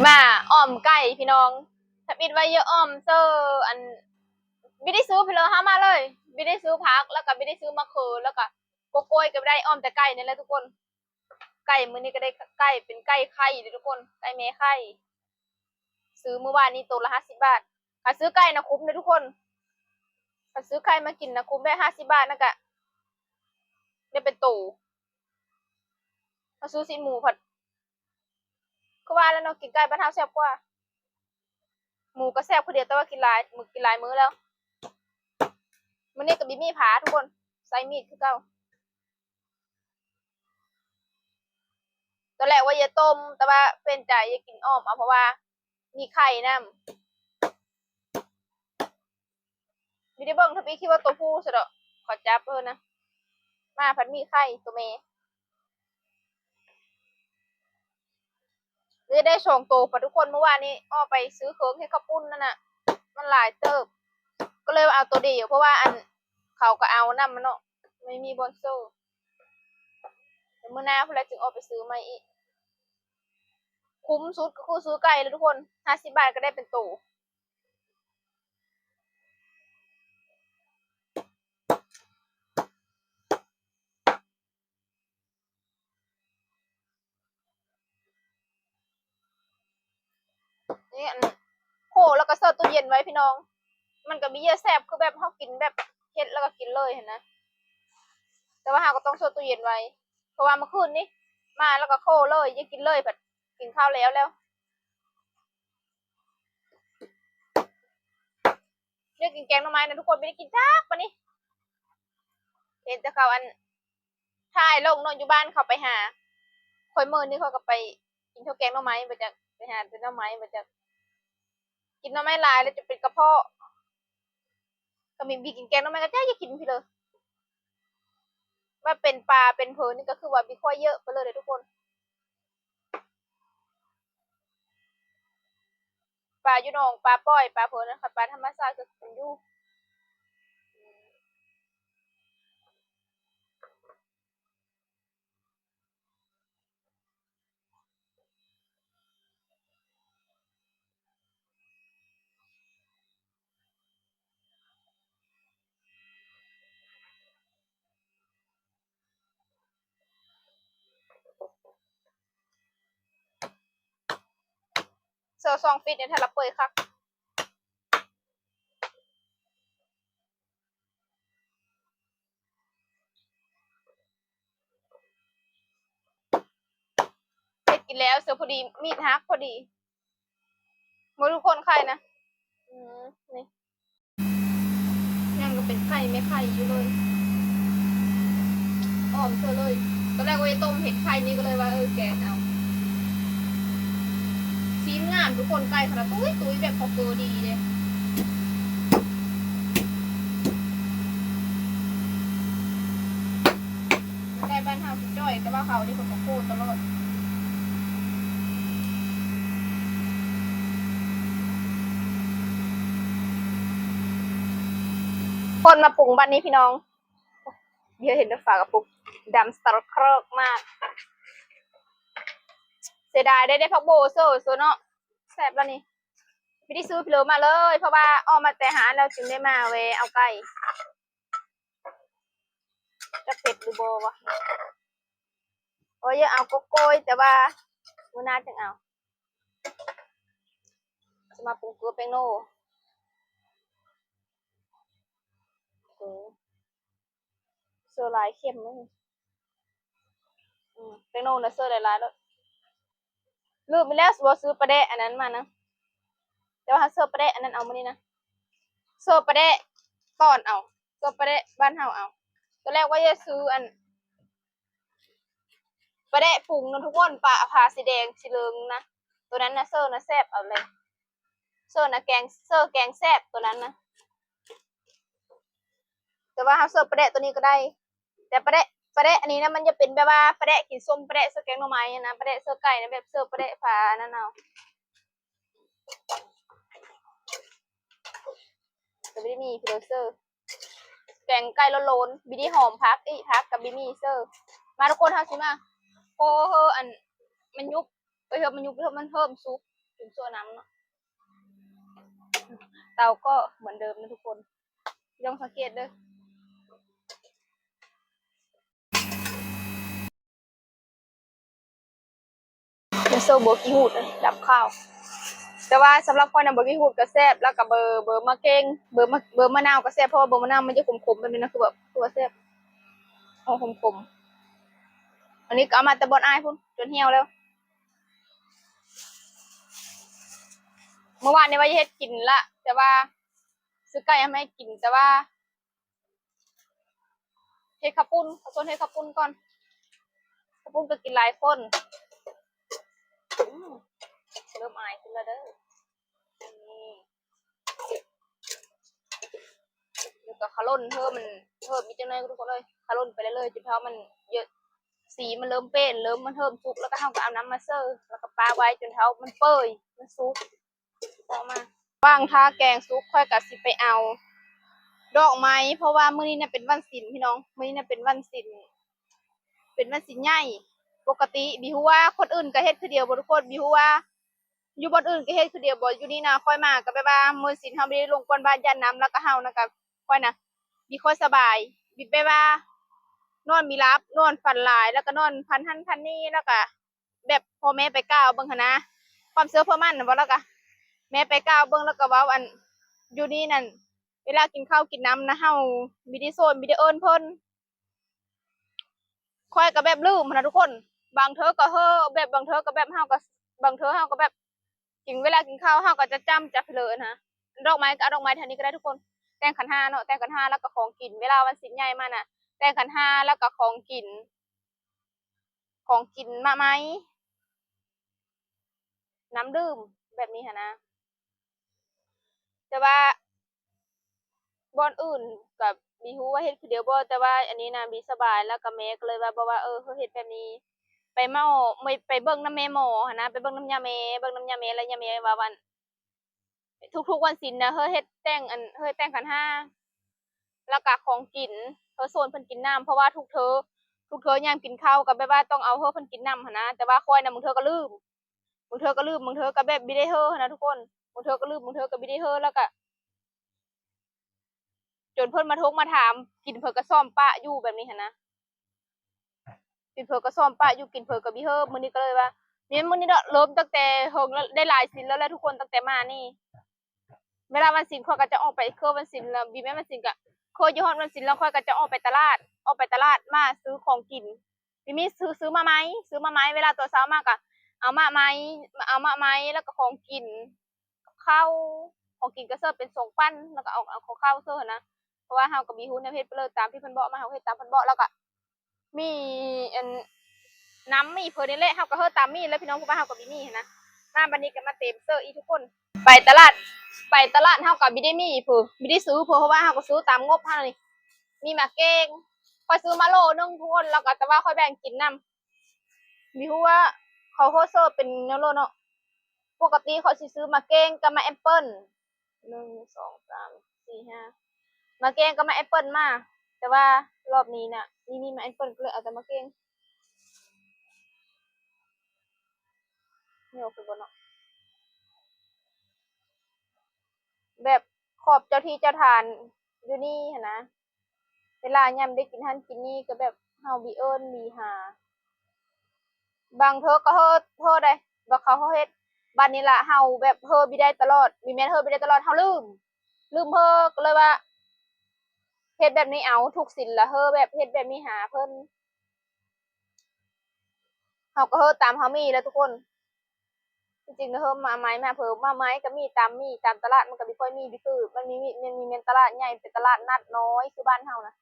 มาอ้อมไก่พี่น้องถ้าปิดไว้เยอะอ้อมเซอร์อันไม่ได้ซื้อไปเลยห้ามาเลยไม่ได้ซื้อพักแล้วก็ไม่ได้ซื้อมะเขือแล้วก็โกโก้ยก็ไม่ได้อ้อมแต่ไก่นี่แหละทุกคนไก่มื้อนี้ก็ได้ไก่เป็นไก่ไข่เลยทุกคนไก่แม่ไข่ซื้อเมื่อวานนี้ตัวละ50 บาทถ้าซื้อไก่นะคุ้มเลยทุกคนถ้าซื้อไก่มากินนะคุ้มได้50 บาทนะกะได้เป็นตัวถ้าซื้อซีนหมูผัดก็ว่าแล้วเนาะกินไก่บ้านเฮาแซ่บกว่าหมูก็แซ่บคนเดียวแต่ว่ากินหลายมื้อแล้วมื้อนี้ก็มีผาทุกคนใส่มีดคือเก่าตอนแรกว่าจะต้มแต่ว่าเป็นใจจะกินอ้อมเอาเพราะว่ามีไข่น้ำไม่ได้เบิ่งถ้าพี่คิดว่าตัวผู้ซะดอกขอจับนะมาผัดมีไข่ตัวเมย์เลยได้ส่งโตปะทุกคนเมื่อวานนี้อ้อไปซื้อเคิร์งให้ข้าวปุ้นนั่นน่ะมันหลายเติบก็เลยเอาตัวเดียวเพราะว่าอันเขาก็เอาน้ำมันเนาะไม่มีบอนโซ่เมื่อหน้าพอแล้วจึงออกไปซื้อมาอีกคุ้มสุดก็คือซื้อไก่เลยทุกคน50 บาทก็ได้เป็นโตนี่อันโคแล้วก็เสิร์ฟตู้เย็นไว้พี่น้องมันก็มีเยอะแซ่บคือแบบเขากินแบบเฮ็ดแล้วก็กินเลยเห็นนะแต่ว่าเราก็ต้องเสิร์ฟตู้เย็นไว้เพราะว่าเมื่อคืนนี้มาแล้วก็โคเลยยังกินเลยแบบกินข้าวแล้วเรียกกินแกงหน่อไม้นะทุกคนไม่ได้กินจ้าปะนี่เห็นแต่เขาอันถ่ายลงนอนอยู่บ้านเขาไปหาคอยเมินนี่เขาก็ไปกินข้าวแกงหน่อไม้มาจากไปหาเป็นหน่อไม้มาจากกินหน่อไม้ลายแล้วจะเป็นกระเพาะก็มีบีกินแกงหน่อไม้ก็จะกินพี่เลยว่าเป็นปลาเป็นเพลินนี่ก็คือว่ามีข้อเยอะไปเลยทุกคนปลาอยู่หนองปลาป้อยปลาเพลินนะคะปลาธรรมชาติก็เป็นอยู่เซอร์ซองฟิตเนี่ยถ้าเราเปิดคักเผ็ดกินแล้วเสือพอดีมีดฮักพอดีหมดทุกคนไข่นะนี่ยังก็เป็นไข่ไม่ไข่อยู่เลยอ้อมเธอเลยตอนแรกว่าจะต้มเห็ดไข่นี่ก็เลยว่าแกงเอาซีนงามทุกคนไก่ขนาดตุ้ยแบบพอเกอดีเลยไก่บ้านเฮาสุดจ้อยแต่ว่าเขาที่ผมก็โคตรตลอดคนมาปรุงบ้านนี้พี่น้องเดี๋ยวเห็นด้วยฝากระปุกดำสตาร์ครกมากเสียดายได้พักโบโซ่เนาะแซ่บแล้วนี่ไม่ได้ซื้อพิโลมาเลยเพราะว่าออกมาแต่หาแล้วจึงได้มาเวเอาไก่จะเผ็ดหรือโบวะโอ้ยเอาโกโก้ยแต่ว่ามื้อหน้าจึงเอาจะมาปรุงเกลือแป้งโน่เซอร์ลายเข้มเลยแป้งโน่นะเซอร์หลายๆแล้วลืมไปแล้วซื้อปลาแดะอันนั้นมานะแต่ว่าเซอร์ปลาแดะอันนั้นเอามานี่นะเซอร์ปลาแดะก่อนเอาเซอร์ปลาแดะบ้านเฮาเอาตอนแรกว่าจะซื้ออันปลาแดะปรุงนะทุกคนปลาผ่าสีแดงสีเหลืองนะตัวนั้นนะเซอร์นะแซ่บเอาเลยเซอร์นะแกงเซอร์แกงแซ่บตัวนั้นนะแต่ว่าเฮาเซอร์ปลาแดะตัวนี้ก็ได้แต่ปลาแดะอันนี้นะมันจะเป็นแบบว่าปลาแดะกินส้มปลาแดะเซอร์แกงหน่อไม้นะปลาแดะเซอร์ไก่นะแบบเซอร์ปลาแดะผ่านั่นเอาแต่ไม่ได้มีพิโรเซอร์แกงไก่โลนบิดีหอมพักพักกับบิมีเซอร์มาทุกคนเฮาสิมาโคเฮออันมันยุบมันยุบมันเพิ่มซุป จุ่มโซ่น้ำเนาะเตาก็เหมือนเดิมนะทุกคนลองสังเกตเด้อเป็นโซ่โบกี้ฮูดเลยดับข้าวแต่ว่าสำหรับคนน่ะโบกี้ฮูดก็แซ่บแล้วก็เบอร์มะเก้งเบอร์มะนาวก็แซ่บเพราะว่าเบอร์มะนาวมันจะขมๆแบบนี้นะคือแบบตัวแซ่บอ๋อขมๆอันนี้ก็เอามาแต่บอนอายพุ่นจนเหี่ยวแล้วเมื่อวานนี้ว่าจะเฮ็ดกินละแต่ว่าซื้อไก่ให้ไม่กินแต่ว่าเฮ็ดข้าวปุ้นขอส่วนเฮ็ดข้าวปุ้นก่อนข้าวปุ้นก็กินหลายคนเริ่มอายขึ้นแล้วเด้อนี่เดี๋ยวก็ขลุ่นเพิ่มมันเพิ่มอีกจังเลยทุกคนเลยขลุ่นไปเรื่อยๆจนเท่ามันเยอะสีมันเริ่มเป็นเริ่มมันเริ่มสุกแล้วก็เฮาก็เอาน้ำมาเซอร์แล้วก็ปาไว้จนเท่ามันเปื่อยมันสุกออกมาว่างท่าแกงสุกค่อยก็สิไปเอาดอกไม้เพราะว่ามื้อนี้น่ะเป็นวันศีลพี่น้องมื้อนี้น่ะเป็นวันศีลใหญ่ปกติบิฮู้ว่าคนอื่นก็เฮ็ดคือเดียวบ่ทุกคนบิฮู้ว่าอยู่บ่อนอื่นก็เฮ็ดคือเดียวบ่อยู่นี่นะค่อยมาก็แบบว่ามื้อศีลเฮาบ่ได้ลงกวนบ้านย่านน้ำแล้วก็เฮานะก็ค่อยนะมีค่อยสบายบิแบบว่านอนมีหลับนอนฝันหลายแล้วก็นอนพันหันพันนี่แล้วก็แบบพ่อแม่ไปกล่าวเบิ่งหันนะความเชื่อเพื่อมันน่ะบ่แล้วก็แม่ไปกล่าวเบิ่งแล้วก็เว้าอันอยู่นี่นั่นเวลากินข้าวกินน้ำนะเฮาบ่ได้โซนบ่ได้เอิ้นเพิ่น ค่อยก็แบบลืมนะทุกคนบางเธอก็เฮ้อแบบบางเธอก็แบบเฮาก็บางเธอเฮาก็แบบกินเวลากินข้าวเฮาก็จะจำจะเพลินนะดอกไม้ก็เอาดอกไม้เท่านี้ก็ได้ทุกคนแต่งขันห้าเนาะแต่งขันห้าแล้วก็ของกินเวลาวันศีลใหญ่มาน่ะแต่งขันห้าแล้วก็ของกินมาไหมน้ำดื่มแบบนี้นะแต่ว่าบ่อนอื่นกับมีฮู้ว่าเฮ็ดคือเดียวบ่แต่ว่าอันนี้นะมีสบายแล้วก็แม่ก็เลยว่าบ่ว่าเฮาเฮ็ดแบบนี้ไปเมาไม่ไปเบิ่งน้ำแม่หมอหันนะไปเบิ่งน้ำยาแม่เบิ่งน้ำยาแม่แล้วยาแม่ว่าวันทุกๆวันศีลนะเฮ็ดแต่งเฮ็ดแต่งขันห้าแล้วก็ของกินโซนเพิ่นกินน้ำเพราะว่าทุกเธอยามกินข้าวก็แบบว่าต้องเอาเพิ่นกินน้ำหันนะแต่ว่าค่อยน่ะบางเทื่อก็ลืมบางเทื่อก็ลืมบางเทื่อก็แบบบ่ได้หันนะทุกคนบางเทื่อก็ลืมบางเทื่อก็บ่ได้แล้วก็จนเพิ่นมาโทรมาถามกินเพิ่นก็ซ่อมปะอยู่แบบนี้หันนะ กินเผือกก็ซ้อมปะอยู่กินเผือกกับพี่เฮิบมื้อนี้ก็เลยว่าเนี่ยมื้อนี้เด้อเริ่มตั้งแต่เฮิงแล้วได้หลายศีลแล้วแหละทุกคนตั้งแต่มานี่เวลาวันศีลข้อยก็จะออกไปคือวันศีลแล้วบีแม่วันศีลก็คืออยู่ฮอดวันศีลแล้วข้อยก็จะออกไปตลาดมาซื้อของกินบีมีซื้อมาไหมซื้อมาไหมเวลาตัวเช้ามาก็เอามาไหมแล้วก็ของกินกับข้าวของกินก็เสิร์ฟเป็นส่งปั้นแล้วก็เอาของข้าวเสิร์ฟนะเพราะว่าเฮาก็มีฮู้แนวเฮ็ดไปเลยตามที่เพิ่นบอกมาเฮาเฮ็ดตามเพิ่นบอกแล้วก็มีอัน น้ำมีเพิ่นนี่แหละเฮาก็เฮ็ดตามมีแล้วพี่น้องผู้บ้านเฮาก็บ่มีหั้นนะมาบัดนี้ก็มาเต็มเซ้ออีทุกคนไปตลาดไปตลาดเฮาก็บ่ได้มีเพิ่นบ่ได้ซื้อเพิ่นเพราะว่าเฮาก็ซื้อตามงบเฮานี่มีหมากแกงข้อยซื้อมาโลนึงทุกคนแล้วก็แต่ว่าค่อยแบ่งกินนำมีฮู้ว่าเขาโฮเซอร์เป็นแนวโลเนาะปกติเขาสิซื้อหมากแกงกับหมากแอปเปิ้ล1 2 3 4 5หมากแกงกับหมากแอปเปิ้ลมาแต่ว่ารอบนี้น่ะมีหมากแอปเปิ้ลก็เลยเอาแต่หมากแกงเหนียวคือบ่เนาะ แบบขอบเจ้าที่เจ้าทานอยู่นี่หั้นนะเวลายามได้กินหั้นกินนี่ก็แบบเฮามีเอิ้นมีหาบางเทื่อก็เฮ็ดได้ว่าเขาเฮ็ดบัดนี้ล่ะเฮาแบบเฮ็ดบ่ได้ตลอดมีแม่นเฮ็ดบ่ได้ตลอดเฮาลืมเฮ็ดก็เลยว่าเฮ็ดแบบนี้เอาทุกศีลละเฮ็ดแบบเฮ็ดแบบนี้หาเพิ่นเฮาก็เฮ็ดตามเฮามีแหล้วทุกคนจริงๆแล้วเฮ็ดมาไม้มาเพิ่มมาไม้ก็มีตามตลาดมันก็บ่ค่อยมีคือมันมีแม่นตลาดใหญ่เป็นตลาดนัดน้อยคือบ้านเฮานะ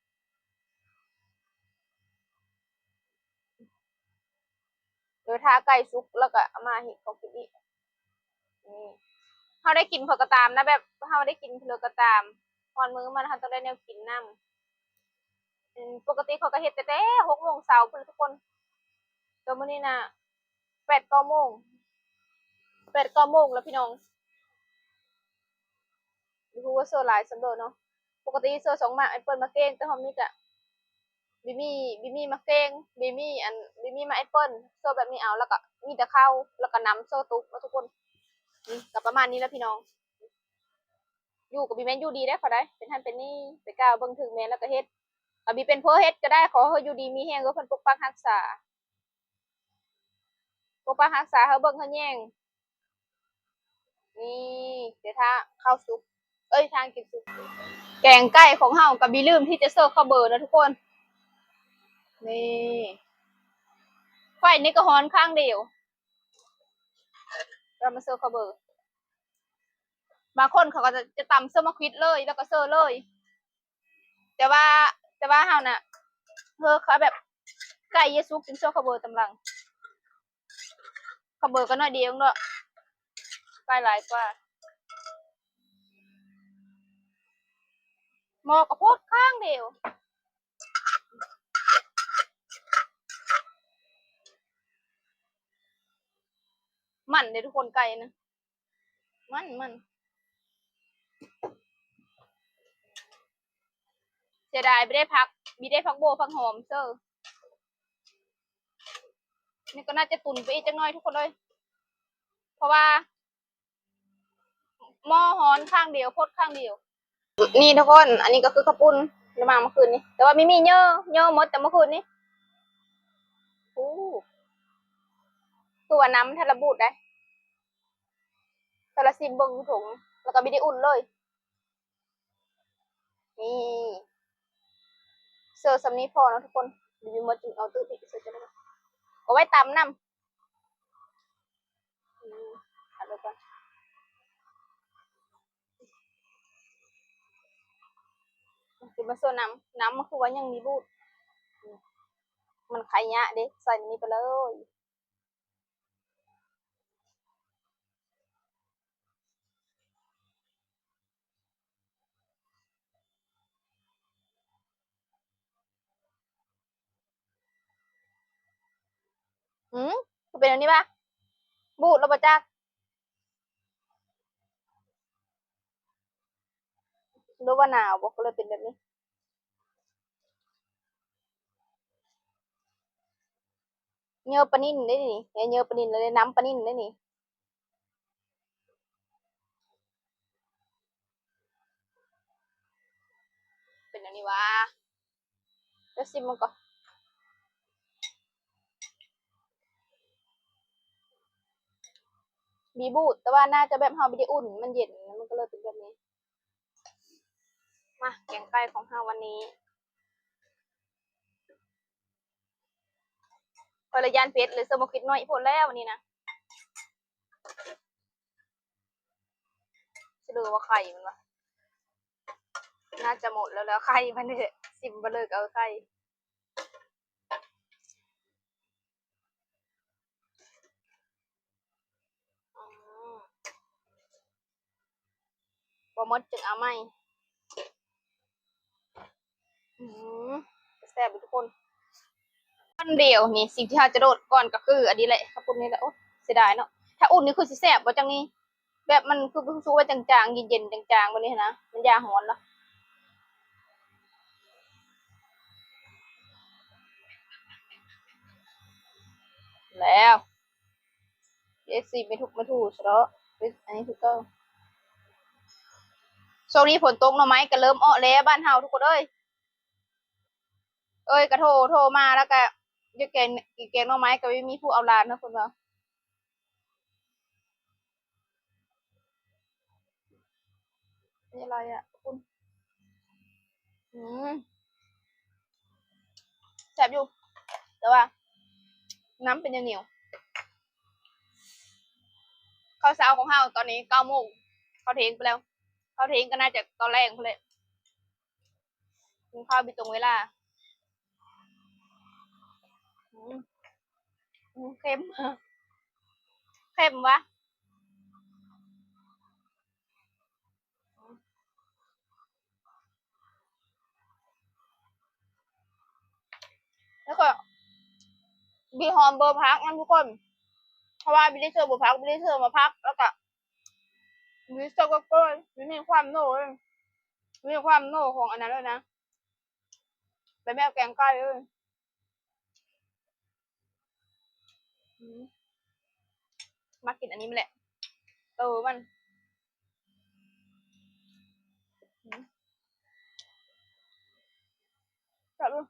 หรือถ้าไก่สุกแล้วก็เอามาเห็ดของกินอีกนี่เขาได้กินเผือกกระตามนะแบบเขาได้กินเผือกกระตามตอนมื้อมันเขาต้องได้แนวกินน้ำปกติเขาก็เห็ดแต่6 โมงเช้าเพื่อนทุกคนแต่มื้อนี้นะ8 9 โมง8 9 โมงแล้วพี่น้องรู้ว่าเซอร์ไลน์สำเร็จเนาะปกติเซอร์2 หมากไอเปิลมาเก้งแต่เขามีกะบิมี่มาเก้งบิมี่มาแอปเปิลเซอร์แบบนี้เอาแล้วก็มีแต่ข้าวแล้วก็น้ำเซอร์ตุ๊กแล้วทุกคน นี่กับประมาณนี้แล้วพี่น้องอยู่กับบีแมนอยู่ดีได้ขอได้เป็นท่านเป็นนี่ไปกล่าวเบิ่งถึงแม่แล้วก็เฮ็ดบีเป็นเพอเฮ็ดก็ได้ขอเฮาอยู่ดีมีแฮงก็เพิ่นปกปักรักษาปกปักรักษาเฮาเบิ่งเฮาแย่งนี่เดี๋ยวถ้าเข้าซุปทางกินซุปแกงไก่ของเฮากับบีลืมที่จะเสิร์ฟข้าวเบอร์นะทุกคนนี่ไฟนี่ก็ฮ้อนข้างเดียวเรามาเสิร์ฟข้าวเบอร์บางคนเขาก็จะตำเสื้อมะควิดเลยแล้วก็เสิร์ฟเลยแต่ว่าเฮาน่ะเขาแบบไก่เยซุกินเสิร์ฟข้าวเบอร์ตำลังข้าวเบอร์ก็น้อยเดียวเนาะไก่หลายกว่าหม้อกระโพดข้างเดียวมันเด้ทุกคนไก่นะมันเสียดายไม่ได้พักมีได้พักโบพักหอมเซอร์นี่ก็น่าจะตุนไปอีกจังน้อยทุกคนเลยเพราะว่าหม้อฮ้อนข้างเดียวโพดข้างเดียวนี่ทุกคนอันนี้ก็คือข้าวปุ้นเรามาเมื่อคืนนี้แต่ว่าไม่มีเยอะหมดแต่เมื่อคืนนี้โอ้ตัวน้ำทะระบูดได้ทะระซิมเบิ้งถุงแล้วก็ไม่ได้อุ่นเลยนี่เซอร์ซัมนี้พอนะทุกคนมีมดจึงเอาตื้อติเซอร์จะได้เอาไว้ตำน้ำเอาเลยก่อนคือมาเซอร์น้ำมันคือว่ายังมีบูดมันไข่ยะเด็ใส่นี้ไปเลยคือเป็นอันนี้ปะบูดแล้วปะจักรู้ว่าหนาวบอกก็เลยเป็นแบบนี้เนื้อปลานิ่นได้นี่เนื้อปลานิ่นเลยน้ำปลานิ่นได้นี่เป็นอันนี้วะแล้วซิมมันก็มีบูดแต่ว่าน่าจะแบบเฮาไม่ได้อุ่นมันเย็นมันก็เลยเป็นแบบนี้มาแกงไก่ของเฮาวันนี้พลยานเพชรเลยสมคิดน้อยพูดแล้ววันนี้นะจะดูว่าไข่มันวะน่าจะหมดแล้วไข่มันเนี่ยซิมไปเลยเอาไข่พอมดจึงเอาไม่แซ่บทุกคนอันเดียวนี่สิ่งที่เราจะโดดก่อนก็คืออันนี้แหละข้าวปุ้นนี่แหละโอ้เสียดายเนาะถ้าอุ่นนี่คือสิแซ่บว่าจังนี้แบบมันคือชูไว้จางๆเย็นๆจางๆวันนี้นะมันยาหอนเนาะแล้วเอฟซีไม่ถูกเนาะอันนี้ถูกต้องโซนี้ฝนตกเนาะไหมก็เริ่มอ้อแล้วบ้านเฮาทุกคนก็โทรมาแล้วก็จะแกงหน่อไม้ก็ไม่มีผู้เอาลานนะคุณว่านี่อะไรอ่ะคุณอืมแซ่บอยู่แต่ว่าน้ำเป็นเหนียวข้าวเช้าของเฮาตอนนี้9 โมงเขาเทงไปแล้วเขาเทงก็น่าจะตอนแรกเลยกินข้าวไปตรงเวลาเค็มเค็มวะแล้วก็บีฮอมเบอร์พักนะทุกคนเพราะว่าบิลิเซอร์บุพักบิลิเซอร์มาพักแล้วก็บิลิเซอร์ก็เกินมีความโน่มีความโน่ของอันนั้นเลยนะเป็นแม่แกงไก่เลยมากินอันนี้มาแหละ ตัวมันจับดู